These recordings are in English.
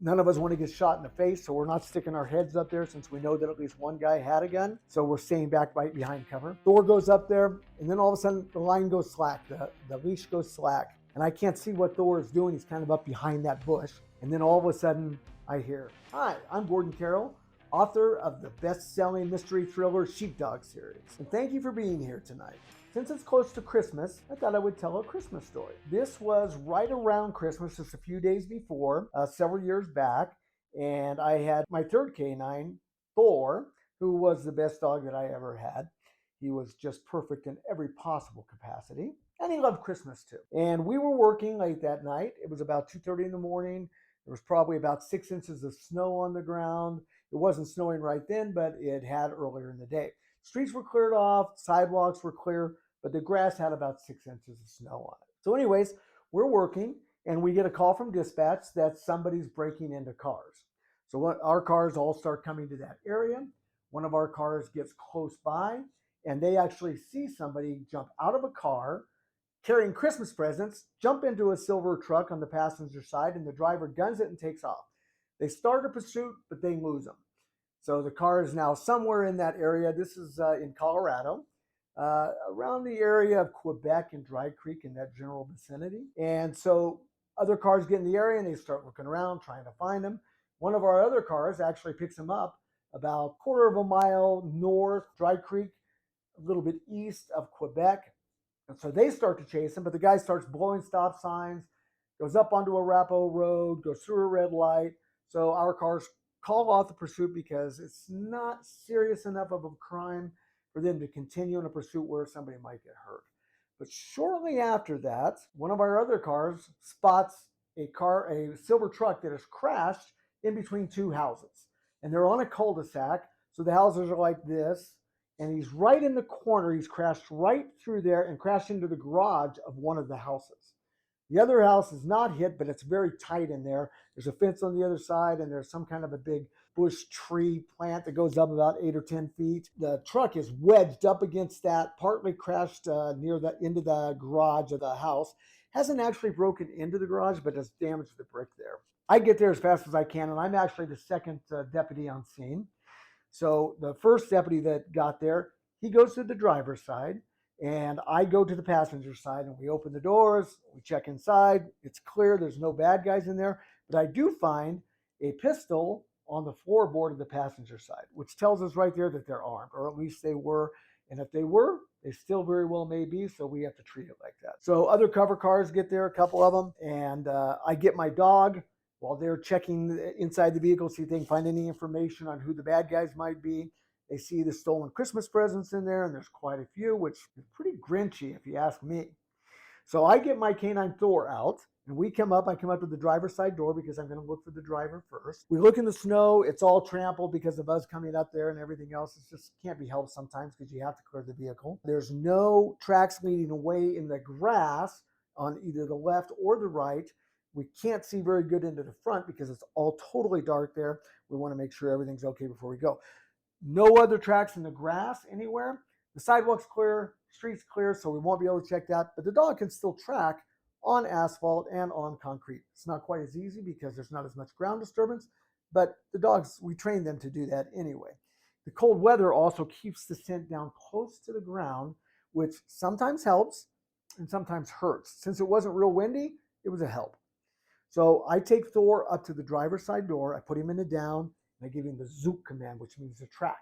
None of us want to get shot in the face, so we're not sticking our heads up there since we know that at least one guy had a gun. So we're staying back right behind cover. Thor goes up there, and then all of a sudden the line goes slack. The leash goes slack. And I can't see what Thor is doing. He's kind of up behind that bush. And then all of a sudden I hear, "Hi, I'm Gordon Carroll, author of the best-selling mystery thriller Sheepdog series. And thank you for being here tonight. Since it's close to Christmas, I thought I would tell a Christmas story. This was right around Christmas, just a few days before, several years back, and I had my third canine, Thor, who was the best dog that I ever had. He was just perfect in every possible capacity, and he loved Christmas too. And we were working late that night. It was about 2:30 in the morning. There was probably about 6 inches of snow on the ground. It wasn't snowing right then, but it had earlier in the day. Streets were cleared off, sidewalks were clear, but the grass had about 6 inches of snow on it. So anyways, we're working and we get a call from dispatch that somebody's breaking into cars. So our cars all start coming to that area. One of our cars gets close by and they actually see somebody jump out of a car carrying Christmas presents, jump into a silver truck on the passenger side, and the driver guns it and takes off. They start a pursuit, but they lose them. So the car is now somewhere in that area. This is in Colorado, around the area of Quebec and Dry Creek in that general vicinity. And so other cars get in the area and they start looking around, trying to find them. One of our other cars actually picks them up about a quarter of a mile north, Dry Creek, a little bit east of Quebec. And so they start to chase him, but the guy starts blowing stop signs, goes up onto a Rapo road, goes through a red light. So our cars call off the pursuit because it's not serious enough of a crime for them to continue in a pursuit where somebody might get hurt. But shortly after that, one of our other cars spots a silver truck that has crashed in between two houses. And they're on a cul-de-sac. So the houses are like this. And he's right in the corner. He's crashed right through there and crashed into the garage of one of the houses. The other house is not hit, but it's very tight in there. There's a fence on the other side, and there's some kind of a big bush tree plant that goes up about 8 or 10 feet. The truck is wedged up against that, partly crashed into the garage of the house. Hasn't actually broken into the garage, but has damaged the brick there. I get there as fast as I can, and I'm actually the second deputy on scene. So the first deputy that got there, he goes to the driver's side. And I go to the passenger side and we open the doors, we check inside. It's clear there's no bad guys in there, but I do find a pistol on the floorboard of the passenger side, which tells us right there that they're armed, or at least they were. And if they were, they still very well may be, so we have to treat it like that. So other cover cars get there, a couple of them, and I get my dog while they're checking inside the vehicle, see if they can find any information on who the bad guys might be. They see the stolen Christmas presents in there, and there's quite a few, which is pretty Grinchy if you ask me. So I get my canine Thor out, and we come up. I come up to the driver's side door because I'm going to look for the driver first. We look in the snow. It's all trampled because of us coming up there and everything else. It just can't be helped sometimes because you have to clear the vehicle. There's no tracks leading away in the grass on either the left or the right. We can't see very good into the front because it's all totally dark there. We want to make sure everything's okay before we go. No other tracks in the grass anywhere. The sidewalk's clear, street's clear, so we won't be able to check that. But the dog can still track on asphalt and on concrete. It's not quite as easy because there's not as much ground disturbance, but the dogs, we train them to do that anyway. The cold weather also keeps the scent down close to the ground, which sometimes helps and sometimes hurts. Since it wasn't real windy, it was a help. So I take Thor up to the driver's side door. I put him in the down. And I give him the zoop command, which means the track.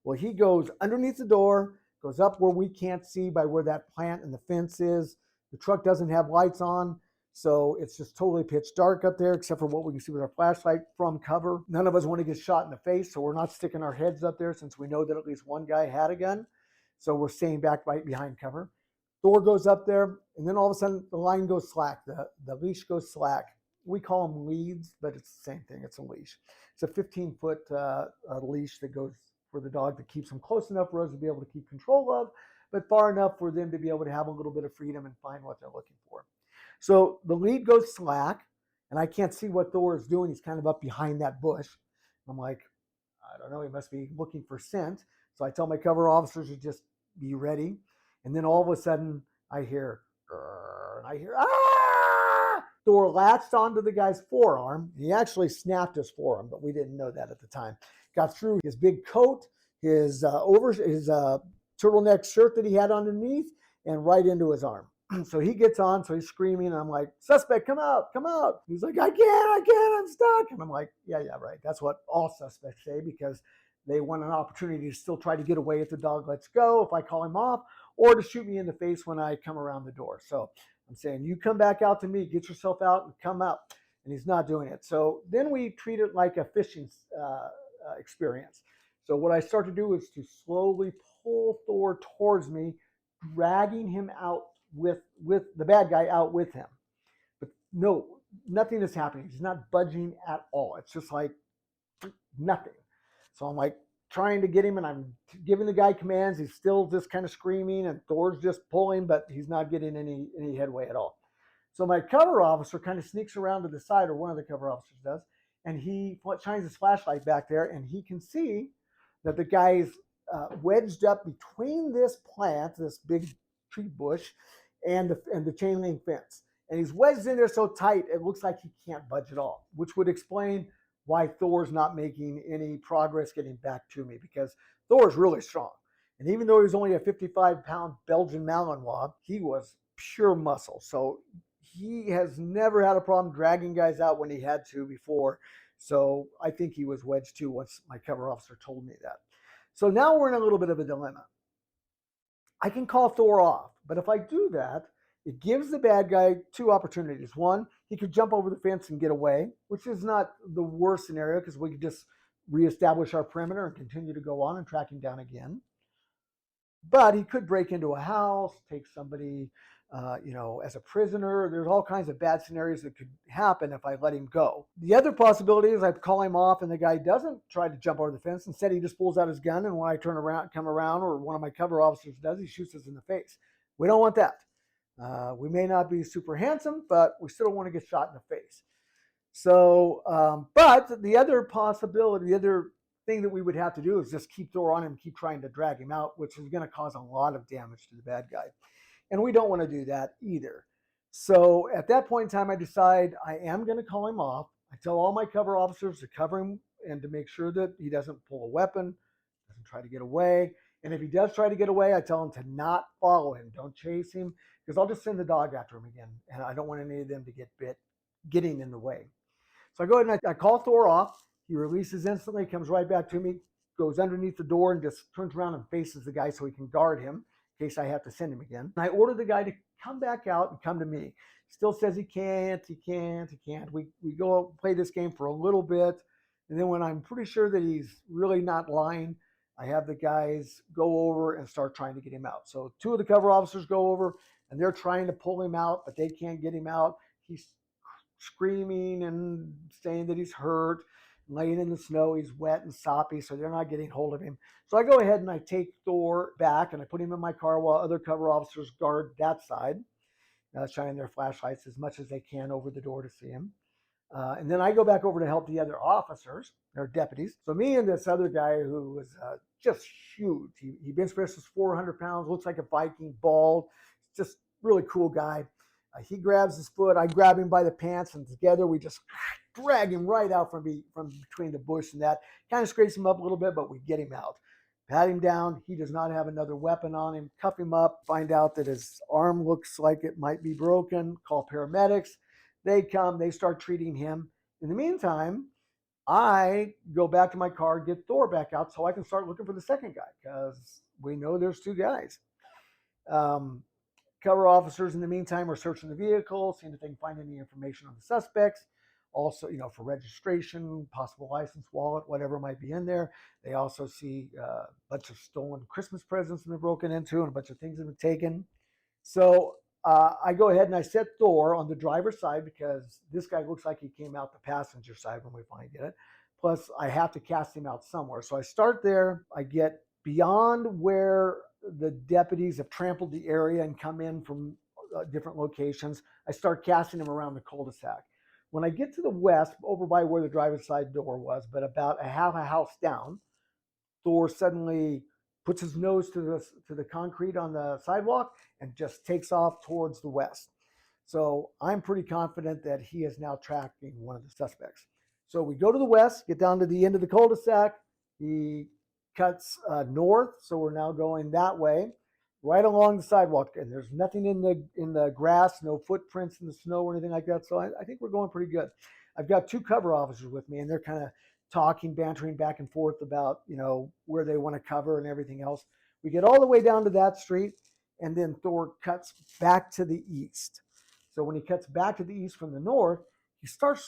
Well, he goes underneath the door, goes up where we can't see by where that plant and the fence is. The truck doesn't have lights on, so it's just totally pitch dark up there, except for what we can see with our flashlight from cover. None of us want to get shot in the face, so we're not sticking our heads up there since we know that at least one guy had a gun. So we're staying back right behind cover. Thor goes up there, and then all of a sudden the line goes slack. The leash goes slack. We call them leads, but it's the same thing. It's a leash. It's a 15-foot leash that goes for the dog that keeps them close enough for us to be able to keep control of, but far enough for them to be able to have a little bit of freedom and find what they're looking for. So the lead goes slack, and I can't see what Thor is doing. He's kind of up behind that bush. I'm like, I don't know. He must be looking for scent. So I tell my cover officers to just be ready. And then all of a sudden, I hear, and I hear, ah! Thor latched onto the guy's forearm. He actually snapped his forearm, but we didn't know that at the time. Got through his big coat, his turtleneck shirt that he had underneath, and right into his arm. So he gets on, so he's screaming, and I'm like, suspect, come out, come out. He's like, I can't, I'm stuck. And I'm like, yeah, right. That's what all suspects say, because they want an opportunity to still try to get away if the dog lets go, if I call him off, or to shoot me in the face when I come around the door. So I'm saying, you come back out to me, get yourself out and come out. And he's not doing it. So then we treat it like a fishing experience. So what I start to do is to slowly pull Thor towards me, dragging him out with the bad guy out with him. But no, nothing is happening. He's not budging at all. It's just like nothing. So I'm like trying to get him, and I'm giving the guy commands. He's still just kind of screaming, and Thor's just pulling, but he's not getting any headway at all. So my cover officer kind of sneaks around to the side, or one of the cover officers does, and he shines his flashlight back there, and he can see that the guy's wedged up between this plant, this big tree bush, and the chain link fence. And he's wedged in there so tight, it looks like he can't budge at all, which would explain why Thor's not making any progress getting back to me, because Thor's really strong. And even though he's only a 55-pound Belgian Malinois, he was pure muscle. So he has never had a problem dragging guys out when he had to before. So I think he was wedged too once my cover officer told me that. So now we're in a little bit of a dilemma. I can call Thor off, but if I do that, it gives the bad guy two opportunities. One, he could jump over the fence and get away, which is not the worst scenario, because we could just reestablish our perimeter and continue to go on and track him down again. But he could break into a house, take somebody, as a prisoner. There's all kinds of bad scenarios that could happen if I let him go. The other possibility is I call him off and the guy doesn't try to jump over the fence. Instead, he just pulls out his gun, and when I come around, or one of my cover officers does, he shoots us in the face. We don't want that. We may not be super handsome, but we still don't want to get shot in the face. So, but the other possibility, the other thing that we would have to do is just keep Thor on him, keep trying to drag him out, which is going to cause a lot of damage to the bad guy. And we don't want to do that either. So at that point in time, I decide I am going to call him off. I tell all my cover officers to cover him and to make sure that he doesn't pull a weapon, doesn't try to get away. And if he does try to get away, I tell him to not follow him. Don't chase him, because I'll just send the dog after him again. And I don't want any of them to get bit, getting in the way. So I go ahead and I call Thor off. He releases instantly, comes right back to me, goes underneath the door and just turns around and faces the guy so he can guard him in case I have to send him again. And I order the guy to come back out and come to me. Still says he can't. We go play this game for a little bit. And then when I'm pretty sure that he's really not lying, I have the guys go over and start trying to get him out. So two of the cover officers go over and they're trying to pull him out, but they can't get him out. He's screaming and saying that he's hurt, laying in the snow. He's wet and soppy, so they're not getting hold of him. So I go ahead and I take Thor back and I put him in my car while other cover officers guard that side, shining their flashlights as much as they can over the door to see him. And then I go back over to help the other officers, or deputies. So me and this other guy who was just huge. He bench presses 400 pounds, looks like a Viking, bald, just really cool guy. He grabs his foot, I grab him by the pants, and together we just drag him right out from between the bush and that. Kind of scrapes him up a little bit, but we get him out. Pat him down. He does not have another weapon on him. Cuff him up. Find out that his arm looks like it might be broken. Call paramedics. They come. They start treating him. In the meantime, I go back to my car, get Thor back out so I can start looking for the second guy, because we know there's two guys. Cover officers in the meantime are searching the vehicle, seeing if they can find any information on the suspects. Also, for registration, possible license, wallet, whatever might be in there. They also see a bunch of stolen Christmas presents that have been broken into and a bunch of things have been taken. So I go ahead and I set Thor on the driver's side, because this guy looks like he came out the passenger side when we finally get it. Plus, I have to cast him out somewhere. So I start there. I get beyond where the deputies have trampled the area and come in from different locations. I start casting him around the cul-de-sac. When I get to the west, over by where the driver's side door was, but about a half a house down, Thor suddenly puts his nose to the concrete on the sidewalk and just takes off towards the west. So I'm pretty confident that he is now tracking one of the suspects. So we go to the west, get down to the end of the cul-de-sac. He cuts north, so we're now going that way, right along the sidewalk. And there's nothing in the grass, no footprints in the snow or anything like that. So I think we're going pretty good. I've got two cover officers with me, and they're kind of talking, bantering back and forth about where they want to cover and everything else. We get all the way down to that street, and then Thor cuts back to the east. So when he cuts back to the east from the north, I start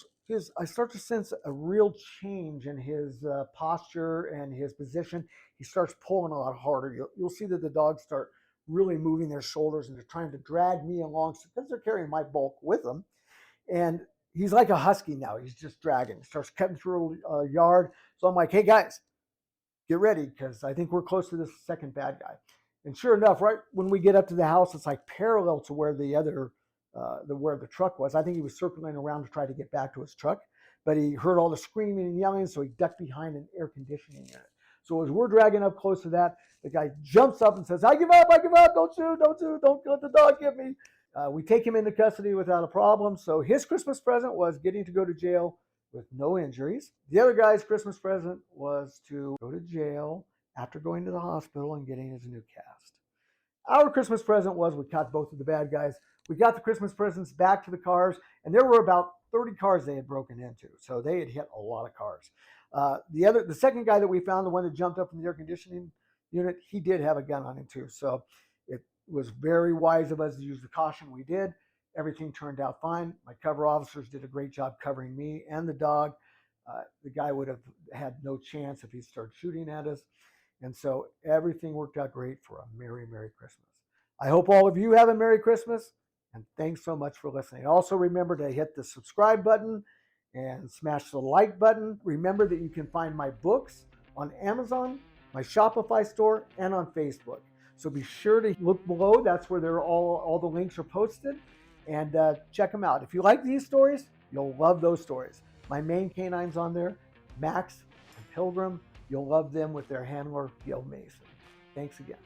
to sense a real change in his posture and his position. He starts pulling a lot harder. You'll see that the dogs start really moving their shoulders, and they're trying to drag me along because they're carrying my bulk with them. And he's like a husky now. He's just dragging. He starts cutting through a yard. So I'm like, hey guys, get ready, because I think we're close to this second bad guy. And sure enough, right when we get up to the house, it's like parallel to where where the truck was. I think he was circling around to try to get back to his truck, but he heard all the screaming and yelling, so he ducked behind an air conditioning unit. So as we're dragging up close to that, the guy jumps up and says, I give up, don't shoot, don't let the dog get me. We take him into custody without a problem. So his Christmas present was getting to go to jail with no injuries. The other guy's Christmas present was to go to jail after going to the hospital and getting his new cast. Our Christmas present was we caught both of the bad guys. We got the Christmas presents back to the cars, and there were about 30 cars they had broken into. So they had hit a lot of cars. The second guy that we found, the one that jumped up from the air conditioning unit, he did have a gun on him too. So it was very wise of us to use the caution we did. Everything turned out fine. My cover officers did a great job covering me and the dog. The guy would have had no chance if he started shooting at us. And so everything worked out great for a Merry, Merry Christmas. I hope all of you have a Merry Christmas, and thanks so much for listening. Also remember to hit the subscribe button and smash the like button. Remember that you can find my books on Amazon, my Shopify store, and on Facebook. So be sure to look below. That's where they're all the links are posted, and check them out. If you like these stories, you'll love those stories. My main canines on there, Max and Pilgrim. You'll love them with their handler, Gil Mason. Thanks again.